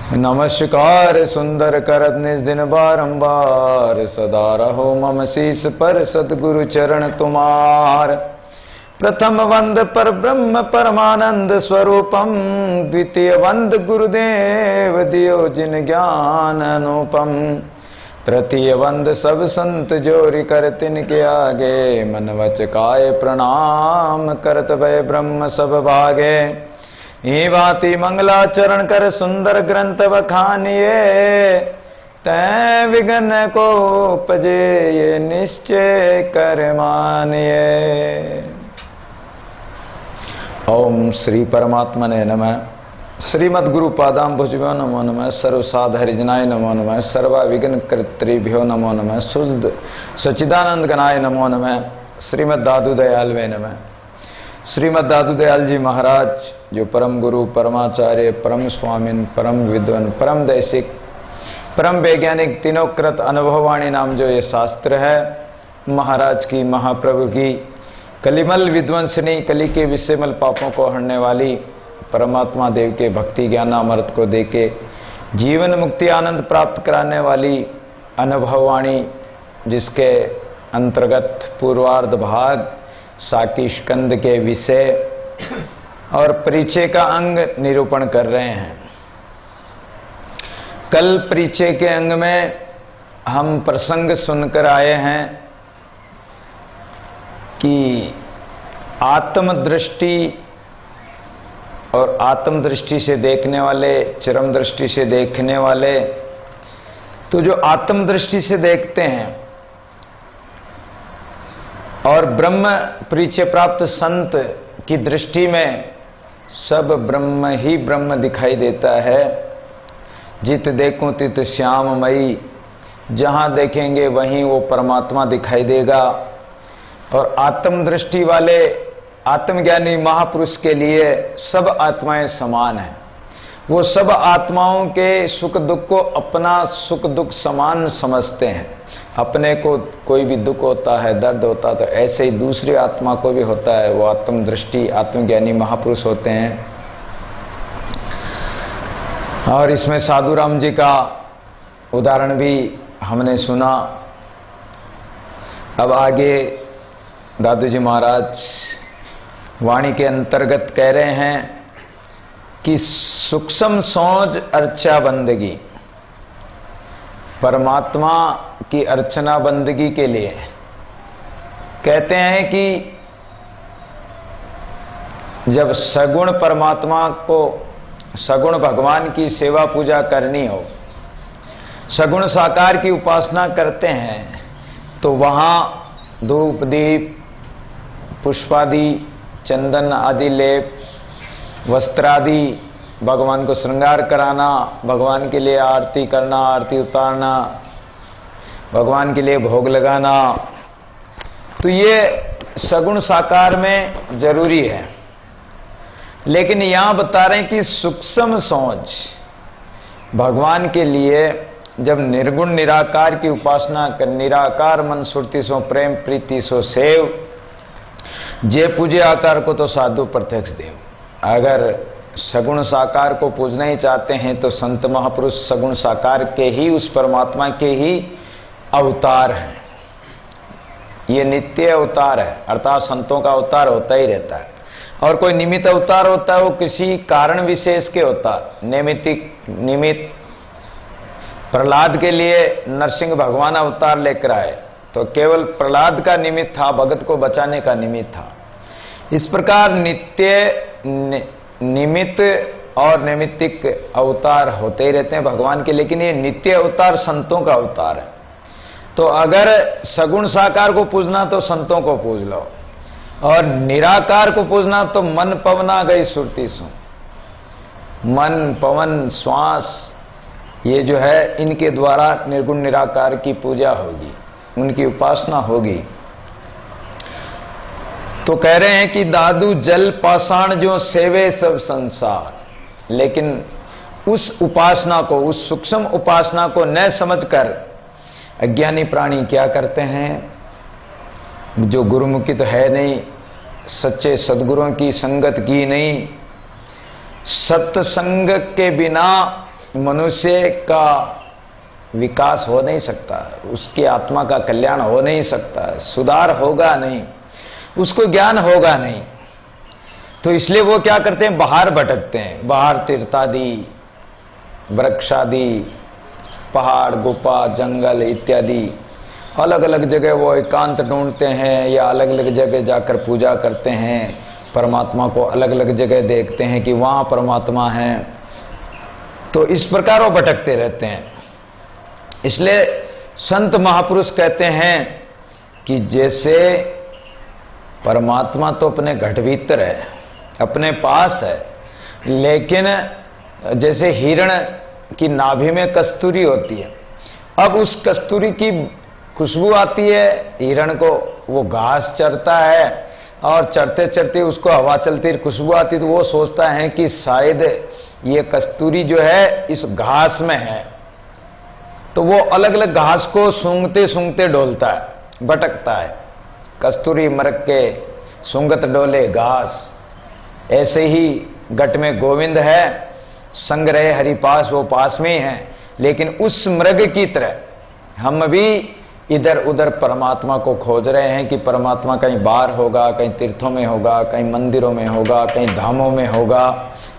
नमस्कार सुंदर करत निज दिन बारंबार, सदा रहो मम शीस पर सतगुरु चरण तुम्हार। प्रथम वंद पर ब्रह्म परमानंद स्वरूपम, द्वितीय वंद गुरुदेव दियो जिन ज्ञान अनुपम। तृतीय वंद सब संत जोरि कर तिनके आगे, मन वच काय प्रणाम करत भय ब्रह्म सब भागे। ये बाती मंगलाचरण कर सुंदर ग्रंथ बखानिए, तै विघ्न को उपजे ये निश्चय कर मानिए। ओम श्री परमात्मने नमः। श्रीमद् गुरु पादाम्बुजभ्यो नमो नमः। सर्वसाध हरिजनाय नमो नमः। सर्वा विघ्न कर्तृभ्यो नमो नमः। शुद्ध सच्चिदानंद गणाय नमो नमः। श्रीमद् दादू दयाल वे नमः। श्रीमद् दादू दयाल जी महाराज जो परम गुरु, परमाचार्य, परम स्वामिन, परम विद्वान, परम दैसिक, परम वैज्ञानिक, तीनों कृत अनुभववाणी नाम जो ये शास्त्र है, महाराज की, महाप्रभु की कलिमल विध्वंसनी, कली के विषयमल पापों को हरने वाली, परमात्मा देव के भक्ति ज्ञान अमृत को देके जीवन मुक्ति आनंद प्राप्त कराने वाली अनुभववाणी, जिसके अंतर्गत पूर्वार्ध भाग साकी स्कंद के विषय और परिचय का अंग निरूपण कर रहे हैं। कल परिचय के अंग में हम प्रसंग सुनकर आए हैं कि आत्मदृष्टि और आत्मदृष्टि से देखने वाले, चरम दृष्टि से देखने वाले, तो जो आत्मदृष्टि से देखते हैं और ब्रह्म परिचय प्राप्त संत की दृष्टि में सब ब्रह्म ही ब्रह्म दिखाई देता है। जित देखूं तित श्याममयी, जहां देखेंगे वहीं वो परमात्मा दिखाई देगा। और आत्मदृष्टि वाले आत्मज्ञानी महापुरुष के लिए सब आत्माएं समान हैं। वो सब आत्माओं के सुख दुख को अपना सुख दुख समान समझते हैं। अपने को कोई भी दुख होता है, दर्द होता है, तो ऐसे ही दूसरी आत्मा को भी होता है। वो आत्मदृष्टि आत्मज्ञानी महापुरुष होते हैं। और इसमें साधु राम जी का उदाहरण भी हमने सुना। अब आगे दादू जी महाराज वाणी के अंतर्गत कह रहे हैं कि सूक्ष्म सोच अर्चा बंदगी, परमात्मा की अर्चना बंदगी के लिए कहते हैं कि जब सगुण परमात्मा को, सगुण भगवान की सेवा पूजा करनी हो, सगुण साकार की उपासना करते हैं, तो वहां धूप दीप पुष्पादि, चंदन आदि लेप, वस्त्रादि, भगवान को श्रृंगार कराना, भगवान के लिए आरती करना, आरती उतारना, भगवान के लिए भोग लगाना, तो ये सगुण साकार में जरूरी है। लेकिन यहां बता रहे हैं कि सूक्ष्म सोच भगवान के लिए जब निर्गुण निराकार की उपासना कर, निराकार मन सुरति सो प्रेम प्रीति सो सेव, जे पूजे आकार को तो साधु प्रत्यक्ष देव। अगर सगुण साकार को पूजना ही चाहते हैं तो संत महापुरुष सगुण साकार के ही, उस परमात्मा के ही अवतार हैं। ये नित्य अवतार है, अर्थात संतों का अवतार होता ही रहता है। और कोई निमित्त अवतार होता है, वो किसी कारण विशेष के होता। निमित्त प्रहलाद के लिए नरसिंह भगवान अवतार लेकर आए, तो केवल प्रहलाद का निमित्त था, भगत को बचाने का निमित्त था। इस प्रकार नित्य निमित्त और नैमित्तिक अवतार होते ही रहते हैं भगवान के, लेकिन ये नित्य अवतार संतों का अवतार है। तो अगर सगुण साकार को पूजना तो संतों को पूज लो, और निराकार को पूजना तो मन पवना गई सुरती सो। मन पवन श्वास ये जो है, इनके द्वारा निर्गुण निराकार की पूजा होगी, उनकी उपासना होगी। तो कह रहे हैं कि दादू जल पाषाण जो सेवे सब संसार, लेकिन उस उपासना को, उस सूक्ष्म उपासना को न समझकर अज्ञानी प्राणी क्या करते हैं, जो गुरुमुखी तो है नहीं, सच्चे सद्गुरुओं की संगत की नहीं, सत्संग के बिना मनुष्य का विकास हो नहीं सकता, उसकी आत्मा का कल्याण हो नहीं सकता, सुधार होगा नहीं, उसको ज्ञान होगा नहीं। तो इसलिए वो क्या करते हैं, बाहर भटकते हैं, बाहर तीर्थादि, वृक्षादि, पहाड़, गुफा, जंगल इत्यादि अलग अलग जगह वो एकांत ढूंढते हैं, या अलग अलग जगह जाकर पूजा करते हैं, परमात्मा को अलग अलग जगह देखते हैं कि वहां परमात्मा है। तो इस प्रकार वो भटकते रहते हैं। इसलिए संत महापुरुष कहते हैं कि जैसे परमात्मा तो अपने घट भीतर है, अपने पास है, लेकिन जैसे हिरण की नाभि में कस्तूरी होती है, अब उस कस्तूरी की खुशबू आती है हिरण को, वो घास चरता है और चरते चरते उसको हवा चलती है, खुशबू आती, तो वो सोचता है कि शायद ये कस्तूरी जो है इस घास में है। तो वो अलग अलग घास को सूंघते सूंघते डोलता है, भटकता है। कस्तूरी मरक के सूंघत डोले घास, ऐसे ही घट में गोविंद है, संग रहे हरि पास, वो पास में ही है। लेकिन उस मृग की तरह हम भी इधर उधर परमात्मा को खोज रहे हैं कि परमात्मा कहीं बाहर होगा, कहीं तीर्थों में होगा, कहीं मंदिरों में होगा, कहीं धामों में होगा,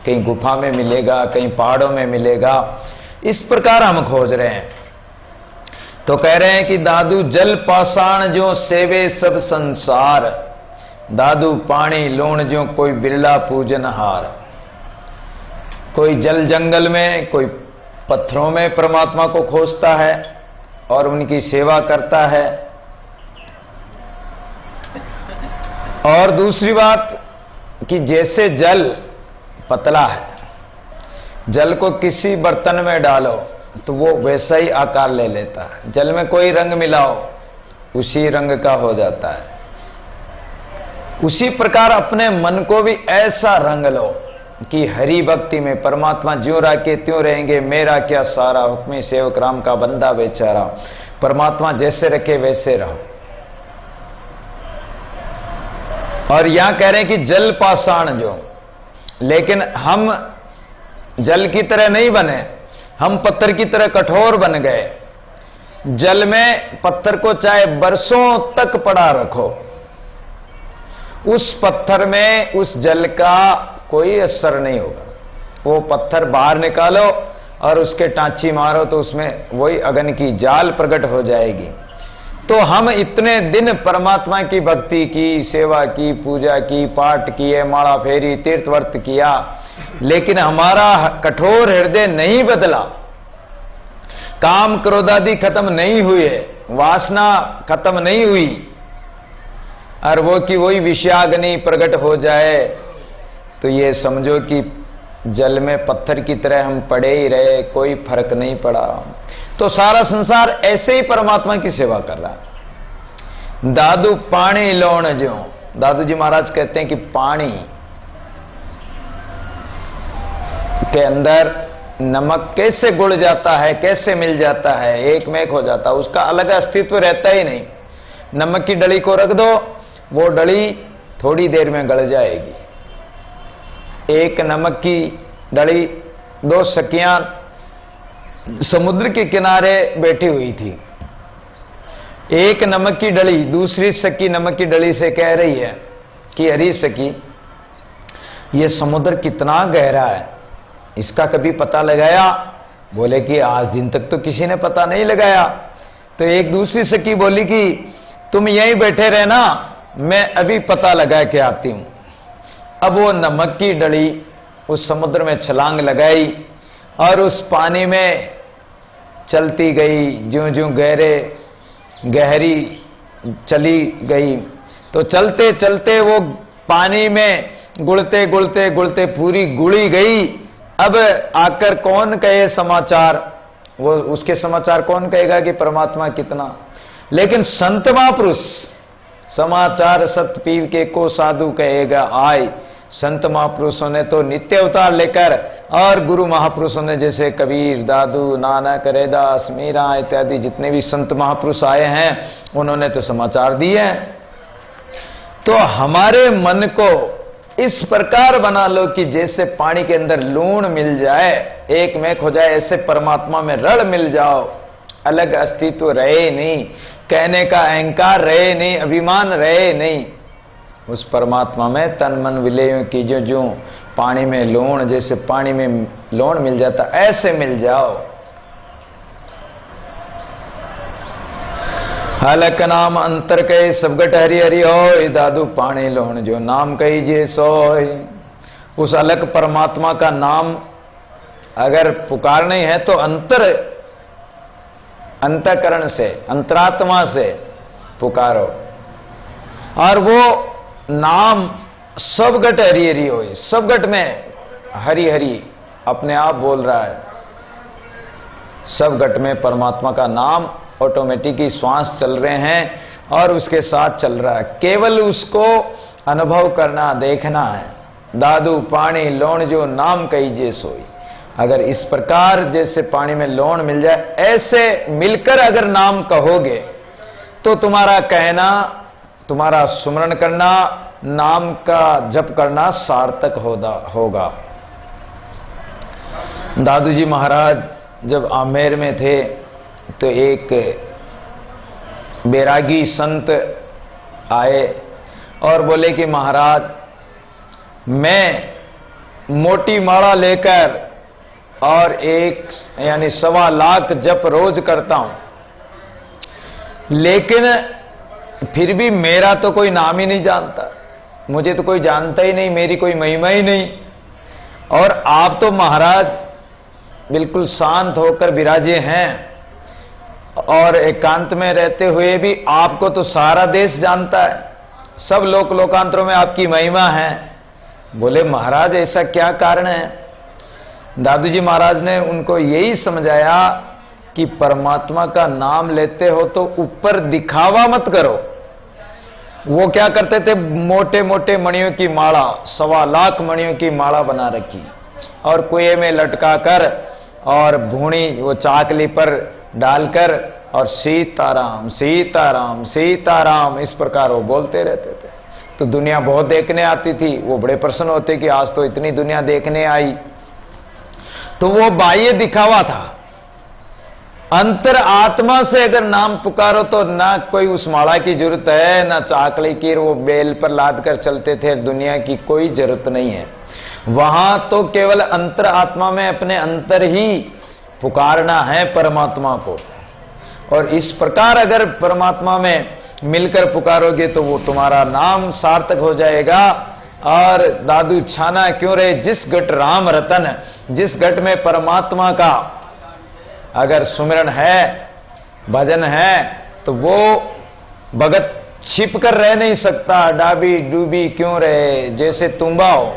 कहीं गुफा में मिलेगा, कहीं पहाड़ों में मिलेगा। इस प्रकार हम खोज रहे हैं। तो कह रहे हैं कि दादू जल पाषाण जो सेवे सब संसार, दादू पानी लोण जो कोई बिरला पूजन हार। कोई जल जंगल में, कोई पत्थरों में परमात्मा को खोजता है और उनकी सेवा करता है। और दूसरी बात कि जैसे जल पतला है, जल को किसी बर्तन में डालो तो वो वैसा ही आकार ले लेता है, जल में कोई रंग मिलाओ उसी रंग का हो जाता है। उसी प्रकार अपने मन को भी ऐसा रंग लो कि हरि भक्ति में परमात्मा ज्यों राखे त्यों रहेंगे, मेरा क्या सारा, हुक्मी सेवक राम का बंदा बेचारा। परमात्मा जैसे रखे वैसे रहो। और यहां कह रहे हैं कि जल पाषाण जो, लेकिन हम जल की तरह नहीं बने, हम पत्थर की तरह कठोर बन गए। जल में पत्थर को चाहे बरसों तक पड़ा रखो, उस पत्थर में उस जल का कोई असर नहीं होगा। वो पत्थर बाहर निकालो और उसके टांची मारो तो उसमें वही अग्नि की जाल प्रकट हो जाएगी। तो हम इतने दिन परमात्मा की भक्ति की, सेवा की, पूजा की, पाठ किए, माला फेरी, तीर्थ व्रत किया, लेकिन हमारा कठोर हृदय नहीं बदला, काम क्रोध आदि खत्म नहीं हुए, वासना खत्म नहीं हुई, और वो की वही विषयाग्नि प्रकट हो जाए, तो ये समझो कि जल में पत्थर की तरह हम पड़े ही रहे, कोई फर्क नहीं पड़ा। तो सारा संसार ऐसे ही परमात्मा की सेवा कर रहा है। दादू पानी लोण ज्यों, दादू जी महाराज कहते हैं कि पानी के अंदर नमक कैसे गुड़ जाता है, कैसे मिल जाता है, एक में एक हो जाता है, उसका अलग अस्तित्व रहता ही नहीं। नमक की डली को रख दो, वो डली थोड़ी देर में गल जाएगी। एक नमक की डली, दो सखियां समुद्र के किनारे बैठी हुई थी। एक नमक की डली दूसरी सखी नमक की डली से कह रही है कि अरे सखी, ये समुद्र कितना गहरा है, इसका कभी पता लगाया? बोले कि आज दिन तक तो किसी ने पता नहीं लगाया। तो एक दूसरी सखी बोली कि तुम यहीं बैठे रहना, मैं अभी पता लगा के आती हूं। अब वो नमक की डली उस समुद्र में छलांग लगाई और उस पानी में चलती गई, ज्यों ज्यों गहरी चली गई। तो चलते चलते वो पानी में गुड़ते गुड़ते गुड़ते पूरी गुड़ी गई। अब आकर कौन कहे समाचार, वो उसके समाचार कौन कहेगा कि परमात्मा कितना। लेकिन संत महापुरुष समाचार सत पीव के को साधु कहेगा आय। संत महापुरुषों ने तो नित्य अवतार लेकर, और गुरु महापुरुषों ने जैसे कबीर, दादू, नानक, रैदास, मीरा इत्यादि जितने भी संत महापुरुष आए हैं, उन्होंने तो समाचार दिए हैं। तो हमारे मन को इस प्रकार बना लो कि जैसे पानी के अंदर लूण मिल जाए, एक मेक हो जाए, ऐसे परमात्मा में रड़ मिल जाओ, अलग अस्तित्व रहे नहीं, कहने का अहंकार रहे नहीं, अभिमान रहे नहीं। उस परमात्मा में तन मन विलय कीजिए, जो पानी में लूण, जैसे पानी में लूण मिल जाता ऐसे मिल जाओ। हलक नाम अंतर कहे सबगट हरि हरि होय, दादू पानी लोण जो नाम कही जे सोय। उस अलग परमात्मा का नाम अगर पुकारने है तो अंतःकरण से, अंतरात्मा से पुकारो, और वो नाम सब गट हरि हरि होय, सब गट में हरि हरि अपने आप बोल रहा है। सब गट में परमात्मा का नाम ऑटोमेटिक ही श्वास चल रहे हैं और उसके साथ चल रहा है, केवल उसको अनुभव करना, देखना है। दादू पानी लोण जो नाम कहीजे सोई। अगर इस प्रकार जैसे पानी में लोण मिल जाए, ऐसे मिलकर अगर नाम कहोगे तो तुम्हारा कहना, तुम्हारा सुमरण करना, नाम का जप करना सार्थक होगा। दादू जी महाराज जब आमेर में थे तो एक बैरागी संत आए और बोले कि महाराज, मैं मोटी माला लेकर और एक यानी 1.25 लाख जप रोज करता हूं, लेकिन फिर भी मेरा तो कोई नाम ही नहीं जानता, मुझे तो कोई जानता ही नहीं, मेरी कोई महिमा ही नहीं। और आप तो महाराज बिल्कुल शांत होकर विराजे हैं और एकांत में रहते हुए भी आपको तो सारा देश जानता है, सब लोक लोकांतरों में आपकी महिमा है। बोले महाराज ऐसा क्या कारण है? दादू जी महाराज ने उनको यही समझाया कि परमात्मा का नाम लेते हो तो ऊपर दिखावा मत करो। वो क्या करते थे, मोटे मोटे मणियों की माला, 1.25 लाख मणियों की माला बना रखी और कुएं में लटका कर और भूणी वो चाकली पर डालकर और सीताराम सीताराम सीताराम इस प्रकार वो बोलते रहते थे। तो दुनिया बहुत देखने आती थी, वो बड़े प्रसन्न होते कि आज तो इतनी दुनिया देखने आई। तो वो बाह्य दिखावा था। अंतर आत्मा से अगर नाम पुकारो तो ना कोई उस माला की जरूरत है, ना चाकली की वो बेल पर लाद कर चलते थे, दुनिया की कोई जरूरत नहीं है। वहां तो केवल अंतर आत्मा में अपने अंतर ही पुकारना है परमात्मा को। और इस प्रकार अगर परमात्मा में मिलकर पुकारोगे तो वो तुम्हारा नाम सार्थक हो जाएगा। और दादू छाना क्यों रहे, जिस घट राम रतन, जिस घट में परमात्मा का अगर सुमिरन है, भजन है, तो वो भगत छिप कर रह नहीं सकता। डाबी डूबी क्यों रहे, जैसे तुम्बा हो,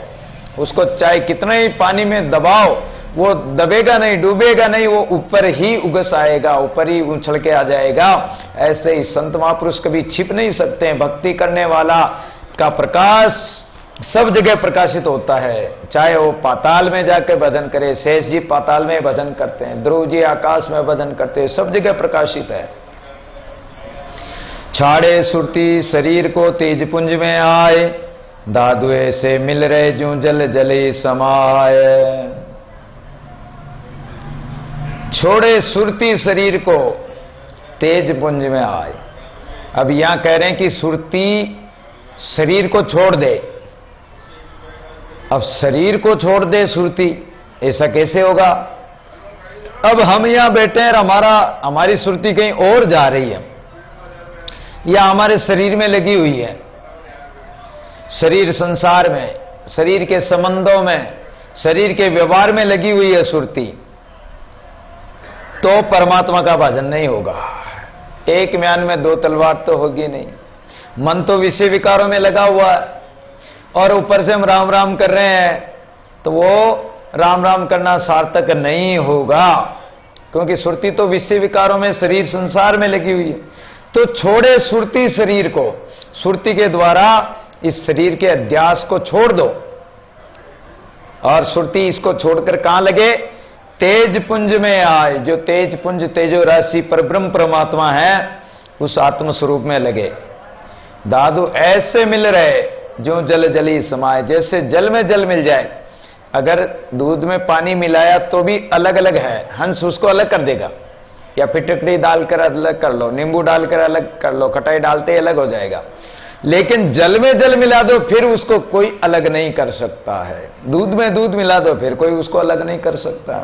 उसको चाहे कितना ही पानी में दबाओ वो दबेगा नहीं, डूबेगा नहीं, वो ऊपर ही उगस आएगा, ऊपर ही उछल के आ जाएगा। ऐसे ही संत महापुरुष कभी छिप नहीं सकते हैं। भक्ति करने वाला का प्रकाश सब जगह प्रकाशित होता है, चाहे वो पाताल में जाकर भजन करे। शेष जी पाताल में भजन करते हैं, ध्रुव जी आकाश में भजन करते हैं, सब जगह प्रकाशित है। छाड़े सुरती शरीर को तेज पुंज में आए, दादू ऐसे मिल रहे जो जल जले समाए। छोड़े सुरती शरीर को तेज पुंज में आए। अब यहां कह रहे हैं कि सुरती शरीर को छोड़ दे। अब शरीर को छोड़ दे सुरती, ऐसा कैसे होगा? अब हम यहां बैठे हैं, हमारी सुरती कहीं और जा रही है या हमारे शरीर में लगी हुई है, शरीर संसार में, शरीर के संबंधों में, शरीर के व्यवहार में लगी हुई है सुरती, तो परमात्मा का भजन नहीं होगा। एक म्यान में 2 तलवार तो होगी नहीं। मन तो विषय विकारों में लगा हुआ है और ऊपर से हम राम राम कर रहे हैं, तो वो राम राम करना सार्थक नहीं होगा, क्योंकि सुरती तो विषय विकारों में, शरीर संसार में लगी हुई है। तो छोड़े सुरती शरीर को, सुरती के द्वारा इस शरीर के अध्यास को छोड़ दो और सुरती इसको छोड़कर कहां लगे? तेज पुंज में आए। जो तेज पुंज, तेजो राशि पर ब्रह्म परमात्मा है, उस आत्म स्वरूप में लगे। दादू ऐसे मिल रहे जो जल जली समाए, जैसे जल में जल मिल जाए। अगर दूध में पानी मिलाया तो भी अलग अलग है, हंस उसको अलग कर देगा, या फिटकड़ी डालकर अलग कर लो, नींबू डालकर अलग कर लो, खटाई डालते ही अलग हो जाएगा। लेकिन जल में जल मिला दो फिर उसको कोई अलग नहीं कर सकता है। दूध में दूध मिला दो फिर कोई उसको अलग नहीं कर सकता।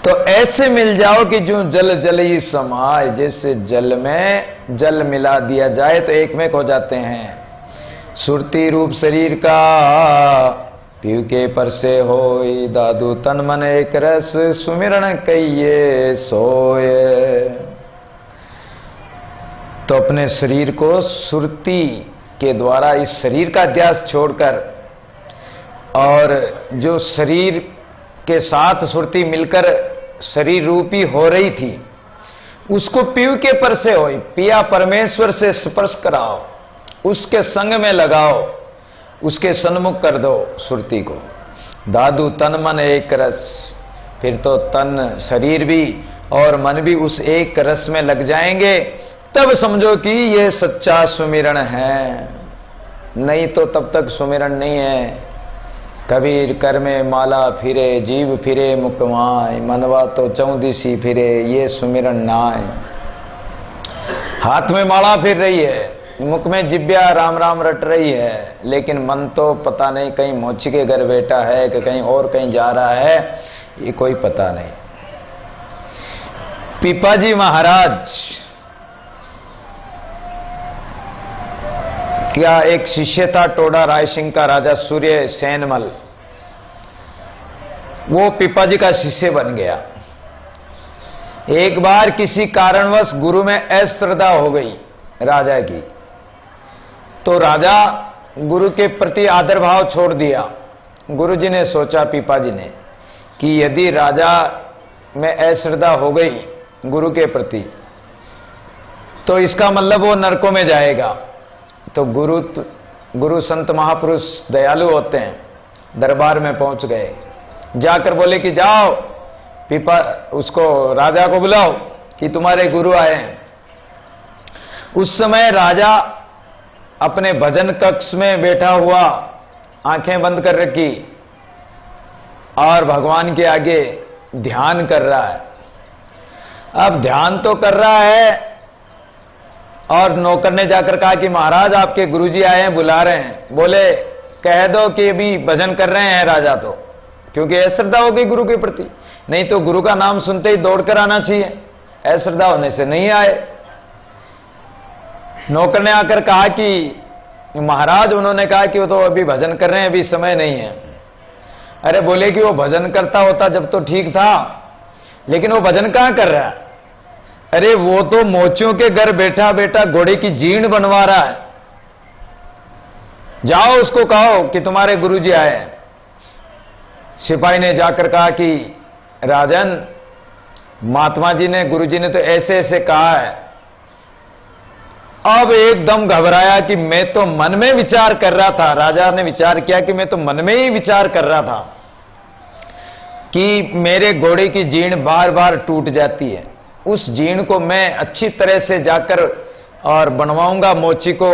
तो ऐसे मिल जाओ कि जो जल जल ही समाए, जैसे जल में जल मिला दिया जाए तो एक में हो जाते हैं। सुरती रूप शरीर का पीव के पर से होई, दादू तन मन एक रस सुमिरण कहिए सोए। तो अपने शरीर को सुरती के द्वारा, इस शरीर का अध्यास छोड़कर, और जो शरीर के साथ सुरती मिलकर शरीर रूपी हो रही थी, उसको पीव के पर से होई, पिया परमेश्वर से स्पर्श कराओ, उसके संग में लगाओ, उसके सन्मुख कर दो सुरती को। दादू तन मन एक रस, फिर तो तन शरीर भी और मन भी उस एक रस में लग जाएंगे, तब समझो कि ये सच्चा सुमिरन है। नहीं तो तब तक सुमिरन नहीं है। कबीर कर में माला फिरे, जीव फिरे मुकमाय, मनवा तो चौदिसी फिरे, ये सुमिरन नाय। हाथ में माला फिर रही है, मुख में जिब्या राम राम रट रही है, लेकिन मन तो पता नहीं कहीं मोची के घर बैठा है कि कहीं और कहीं जा रहा है, ये कोई पता नहीं। पीपाजी महाराज क्या एक शिष्य था टोडा राय सिंह का, राजा सूर्य सेनमल, वो पीपाजी का शिष्य बन गया। एक बार किसी कारणवश गुरु में अश्रद्धा हो गई राजा की, तो राजा गुरु के प्रति आदर भाव छोड़ दिया। गुरुजी ने सोचा, पीपाजी ने, कि यदि राजा में अश्रद्धा हो गई गुरु के प्रति तो इसका मतलब वो नरकों में जाएगा। तो गुरु संत महापुरुष दयालु होते हैं, दरबार में पहुंच गए, जाकर बोले कि जाओ उसको राजा को बुलाओ कि तुम्हारे गुरु आए हैं। उस समय राजा अपने भजन कक्ष में बैठा हुआ, आंखें बंद कर रखी और भगवान के आगे ध्यान कर रहा है। अब ध्यान तो कर रहा है और नौकर ने जाकर कहा कि महाराज आपके गुरुजी आए हैं, बुला रहे हैं। बोले कह दो कि अभी भजन कर रहे हैं राजा, तो क्योंकि अश्रद्धा हो गई गुरु के प्रति, नहीं तो गुरु का नाम सुनते ही दौड़कर आना चाहिए, अश्रद्धा होने से नहीं आए। नौकर ने आकर कहा कि महाराज, उन्होंने कहा कि वो तो अभी भजन कर रहे हैं, अभी समय नहीं है। अरे बोले कि वो भजन करता होता जब तो ठीक था, लेकिन वो भजन कहां कर रहा है? अरे वो तो मोचियों के घर बैठा बैठा घोड़े की जीर्ण बनवा रहा है। जाओ उसको कहो कि तुम्हारे गुरुजी आए हैं। सिपाही ने जाकर कहा कि राजन, महात्मा जी ने, गुरुजी ने तो ऐसे ऐसे कहा है। अब एकदम घबराया कि मैं तो मन में विचार कर रहा था। राजा ने विचार किया कि मैं तो मन में ही विचार कर रहा था कि मेरे घोड़े की जीर्ण बार बार टूट जाती है, उस जीर्ण को मैं अच्छी तरह से जाकर और बनवाऊंगा, मोची को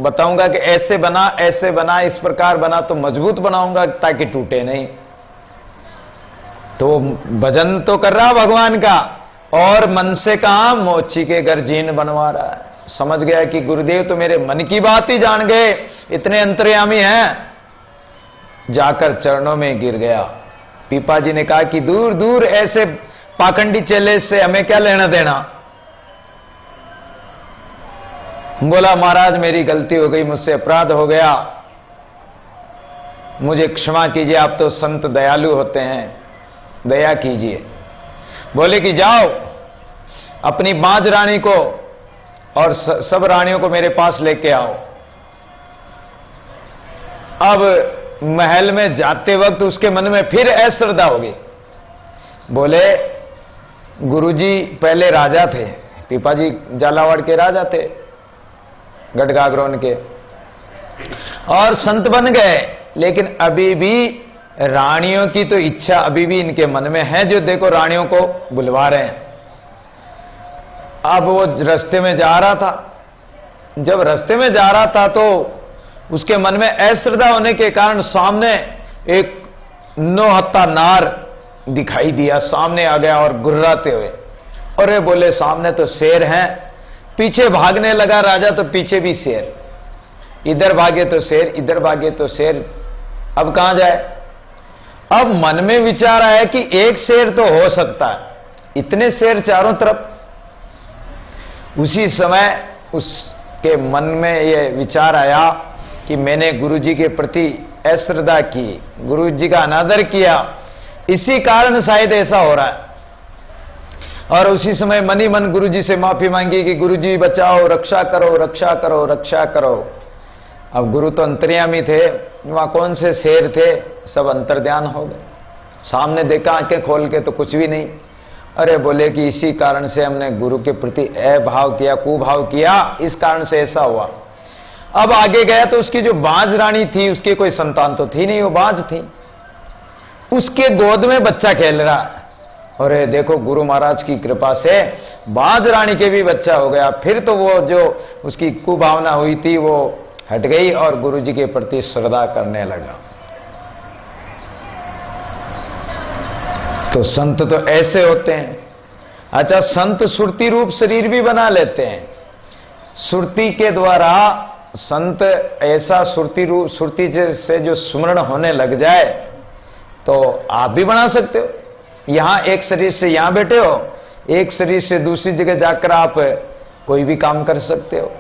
बताऊंगा कि ऐसे बना, इस प्रकार बना तो मजबूत बनाऊंगा ताकि टूटे नहीं। तो भजन तो कर रहा भगवान का और मन से कहा मोची के घर जीर्ण बनवा रहा है। समझ गया कि गुरुदेव तो मेरे मन की बात ही जान गए, इतने अंतर्यामी हैं। जाकर चरणों में गिर गया। पीपाजी ने कहा कि दूर दूर ऐसे पाखंडी चेले से हमें क्या लेना देना। बोला महाराज मेरी गलती हो गई, मुझसे अपराध हो गया, मुझे क्षमा कीजिए, आप तो संत दयालु होते हैं, दया कीजिए। बोले कि जाओ अपनी बांझ रानी को और सब रानियों को मेरे पास लेके आओ। अब महल में जाते वक्त उसके मन में फिर अश्रद्धा होगी। बोले गुरुजी पहले राजा थे, पीपाजी झालावाड़ के राजा थे, गढ़गागरोन के, और संत बन गए, लेकिन अभी भी रानियों की तो इच्छा अभी भी इनके मन में है, जो देखो रानियों को बुलवा रहे हैं। अब वो रास्ते में जा रहा था, जब रास्ते में जा रहा था तो उसके मन में अश्रद्धा होने के कारण सामने एक 9 हत्था नार दिखाई दिया, सामने आ गया और गुर्राते हुए। और ये बोले सामने तो शेर हैं। पीछे भागने लगा राजा, तो पीछे भी शेर, इधर भागे तो शेर, इधर भागे तो शेर, अब कहां जाए। अब मन में विचार आया कि एक शेर तो हो सकता है, इतने शेर चारों तरफ। उसी समय उसके मन में यह विचार आया कि मैंने गुरुजी के प्रति अश्रद्धा की, गुरुजी का अनादर किया, इसी कारण शायद ऐसा हो रहा है। और उसी समय मन ही मन गुरुजी से माफी मांगी कि गुरुजी बचाओ, रक्षा करो, रक्षा करो, रक्षा करो। अब गुरु तो अंतर्यामी थे, वहां कौन से शेर थे, सब अंतर्ध्यान हो गए। सामने देखा आंखें खोल के तो कुछ भी नहीं। अरे बोले कि इसी कारण से हमने गुरु के प्रति अभाव किया, कुभाव किया, इस कारण से ऐसा हुआ। अब आगे गया तो उसकी जो बाज रानी थी, उसकी कोई संतान तो थी नहीं, वो बाज थी, उसके गोद में बच्चा खेल रहा है। और देखो गुरु महाराज की कृपा से बाज रानी के भी बच्चा हो गया। फिर तो वो जो उसकी कुभावना हुई थी वो हट गई और गुरु जी के प्रति श्रद्धा करने लगा। तो संत तो ऐसे होते हैं। अच्छा, संत सुरती रूप शरीर भी बना लेते हैं। सुरती के द्वारा संत ऐसा सुरती रूप, सुरती से जो स्मरण होने लग जाए तो आप भी बना सकते हो। यहां एक शरीर से यहां बैठे हो, एक शरीर से दूसरी जगह जाकर आप कोई भी काम कर सकते हो।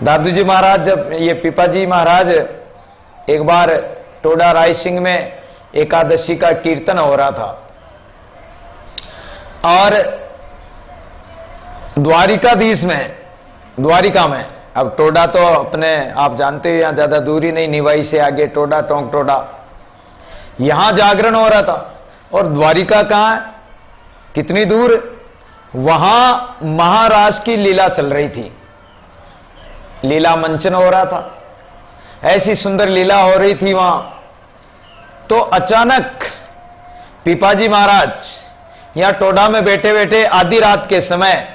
दादू जी महाराज, जब ये पिपाजी महाराज एक बार टोडा राय सिंह में एकादशी का कीर्तन हो रहा था और द्वारिकाधीश में, द्वारिका में, अब टोडा तो अपने आप जानते हो यहां ज्यादा दूरी नहीं, निवाई से आगे टोडा, टोंक टोडा, यहां जागरण हो रहा था। और द्वारिका कहां है, कितनी दूर, वहां महाराज की लीला चल रही थी, लीला मंचन हो रहा था, ऐसी सुंदर लीला हो रही थी वहां। तो अचानक पिपाजी महाराज यहां टोडा में बैठे बैठे आधी रात के समय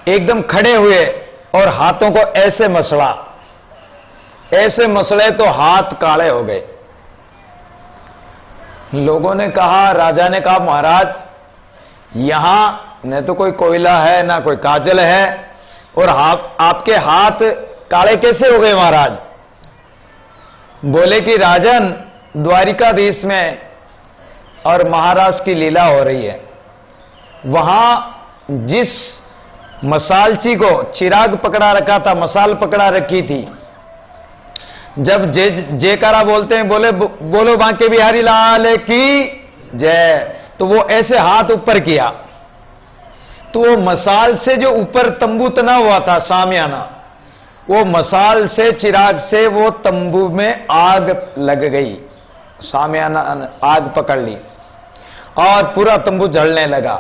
एकदम खड़े हुए और हाथों को ऐसे मसला, ऐसे मसले तो हाथ काले हो गए। लोगों ने कहा, राजा ने कहा, महाराज यहां न तो कोई कोयला है ना कोई काजल है और आपके हाथ काले कैसे हो गए महाराज। बोले कि राजन, द्वारिकाधीश में और महाराज की लीला हो रही है, वहां जिस मसालची को चिराग पकड़ा रखा था, मसाल पकड़ा रखी थी, जब जयकारा बोलते हैं, बोले बोलो बांके बिहारी लाल की जय, तो वो ऐसे हाथ ऊपर किया तो वो मसाल से जो ऊपर तंबू तना हुआ था सामियाना, वो मसाल से, चिराग से वो तंबू में आग लग गई, सामियाना आग पकड़ ली और पूरा तंबू जलने लगा।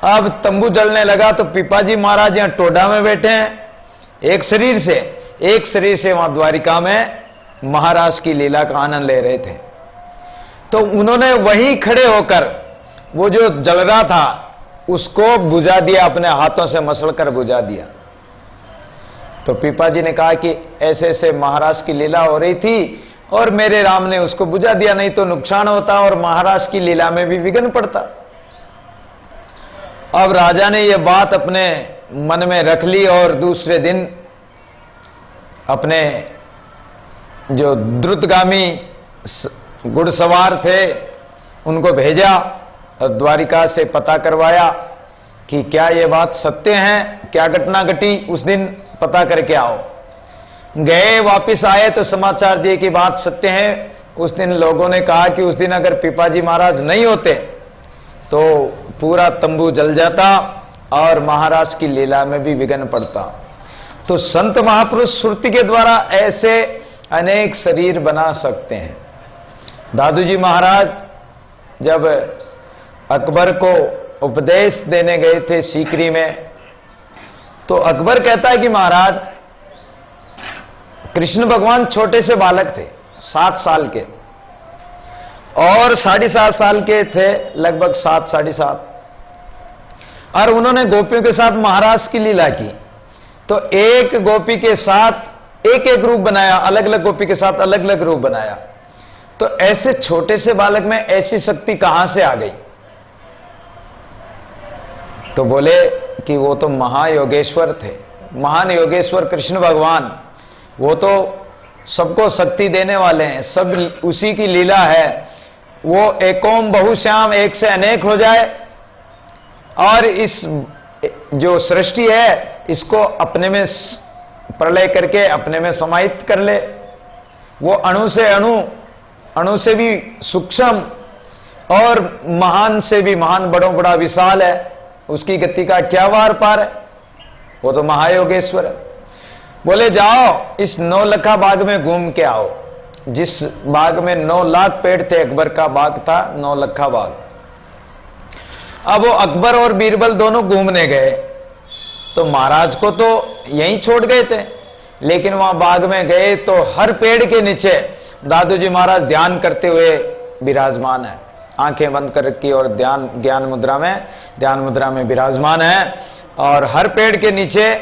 अब तंबू जलने लगा तो पिपाजी महाराज यहां टोडा में बैठे हैं, एक शरीर से वहां द्वारिका में महाराज की लीला का आनंद ले रहे थे। तो उन्होंने वहीं खड़े होकर वो जो जल रहा था उसको बुझा दिया, अपने हाथों से मसलकर बुझा दिया। तो पिपाजी ने कहा कि ऐसे ऐसे महाराज की लीला हो रही थी और मेरे राम ने उसको बुझा दिया, नहीं तो नुकसान होता और महाराज की लीला में भी विघ्न पड़ता। अब राजा ने यह बात अपने मन में रख ली और दूसरे दिन अपने जो द्रुतगामी घुड़सवार थे उनको भेजा और द्वारिका से पता करवाया कि क्या ये बात सत्य है, क्या घटना घटी, उस दिन पता करके आओ। गए, वापस आए तो समाचार दिए कि बात सत्य है। उस दिन लोगों ने कहा कि उस दिन अगर पिपाजी महाराज नहीं होते तो पूरा तंबू जल जाता और महाराज की लीला में भी विघ्न पड़ता। तो संत महापुरुष सुरति के द्वारा ऐसे अनेक शरीर बना सकते हैं। दादू जी महाराज जब अकबर को उपदेश देने गए थे सीकरी में, तो अकबर कहता है कि महाराज, कृष्ण भगवान छोटे से बालक थे, 7 साल के, और 7.5 साल के थे, लगभग 7, 7.5, और उन्होंने गोपियों के साथ महाराज की लीला की। तो एक गोपी के साथ एक एक रूप बनाया, अलग अलग गोपी के साथ अलग अलग रूप बनाया। तो ऐसे छोटे से बालक में ऐसी शक्ति कहां से आ गई? तो बोले कि वो तो महायोगेश्वर थे, महान योगेश्वर कृष्ण भगवान, वो तो सबको शक्ति देने वाले हैं, सब उसी की लीला है। वो एकोम बहुश्याम, एक से अनेक हो जाए और इस जो सृष्टि है इसको अपने में प्रलय करके अपने में समाहित कर ले। वो अणु से अणु, अणु से भी सूक्ष्म और महान से भी महान, बड़ों बड़ा विशाल है, उसकी गति का क्या वार पार है। वो तो महायोगेश्वर है। बोले जाओ इस 9 लखा बाग में घूम के आओ। जिस बाग में 9 लाख पेड़ थे, अकबर का बाग था 9 लखा बाग। अब वो अकबर और बीरबल दोनों घूमने गए, तो महाराज को तो यहीं छोड़ गए थे, लेकिन वहां बाग में गए तो हर पेड़ के नीचे दादू जी महाराज ध्यान करते हुए विराजमान है, आंखें बंद कर रखी और ध्यान मुद्रा में विराजमान है। और हर पेड़ के नीचे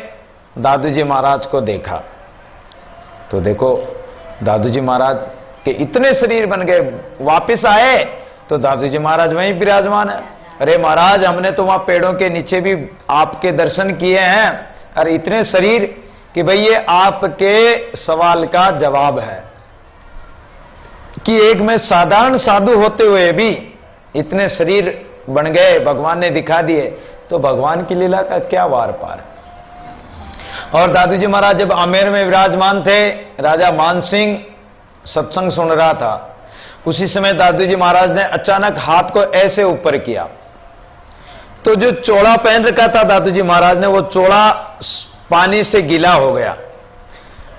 दादू जी महाराज को देखा। तो देखो दादू जी महाराज के इतने शरीर बन गए, वापस आए तो दादू जी महाराज वहीं विराजमान है। अरे महाराज, हमने तो वहां पेड़ों के नीचे भी आपके दर्शन किए हैं, अरे इतने शरीर कि भाई ये आपके सवाल का जवाब है कि एक में साधारण साधु होते हुए भी इतने शरीर बन गए, भगवान ने दिखा दिए। तो भगवान की लीला का क्या वार पार। और दादू जी महाराज जब आमेर में विराजमान थे, राजा मानसिंह सत्संग सुन रहा था, उसी समय दादू जी महाराज ने अचानक हाथ को ऐसे ऊपर किया, तो जो चोला पहन रखा था दादू जी महाराज ने, वो चोला पानी से गीला हो गया।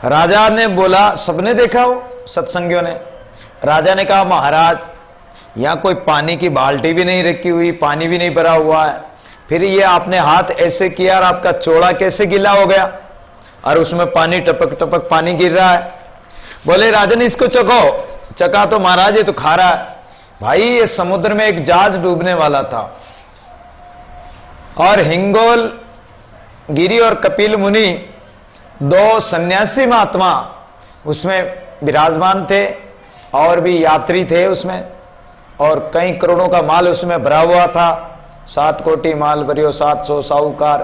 राजा ने बोला, सबने देखा हो सत्संगियों ने? राजा ने कहा महाराज, यहां कोई पानी की बाल्टी भी नहीं रखी हुई, पानी भी नहीं भरा हुआ है, फिर ये आपने हाथ ऐसे किया और आपका चोला कैसे गीला हो गया और उसमें पानी टपक टपक पानी गिर रहा है। बोले राजन इसको चखो। चखा तो महाराज ये तो खा रहा है। भाई ये समुद्र में एक जहाज डूबने वाला था और हिंगोल गिरी और कपिल मुनि 2 सन्यासी महात्मा उसमें विराजमान थे और भी यात्री थे उसमें, और कई करोड़ों का माल उसमें भरा हुआ था। 7 कोटी माल भरियो 700 साहूकार,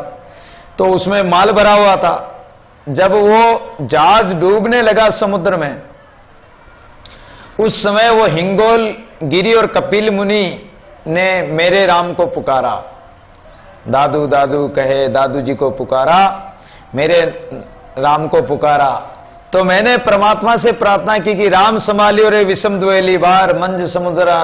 तो उसमें माल भरा हुआ था। जब वो जहाज डूबने लगा समुद्र में, उस समय वो हिंगोल गिरी और कपिल मुनि ने मेरे राम को पुकारा, दादू दादू कहे दादू जी को पुकारा, मेरे राम को पुकारा। तो मैंने परमात्मा से प्रार्थना की कि राम संभालियो रे विषम द्वेली बार मंज समुद्रा।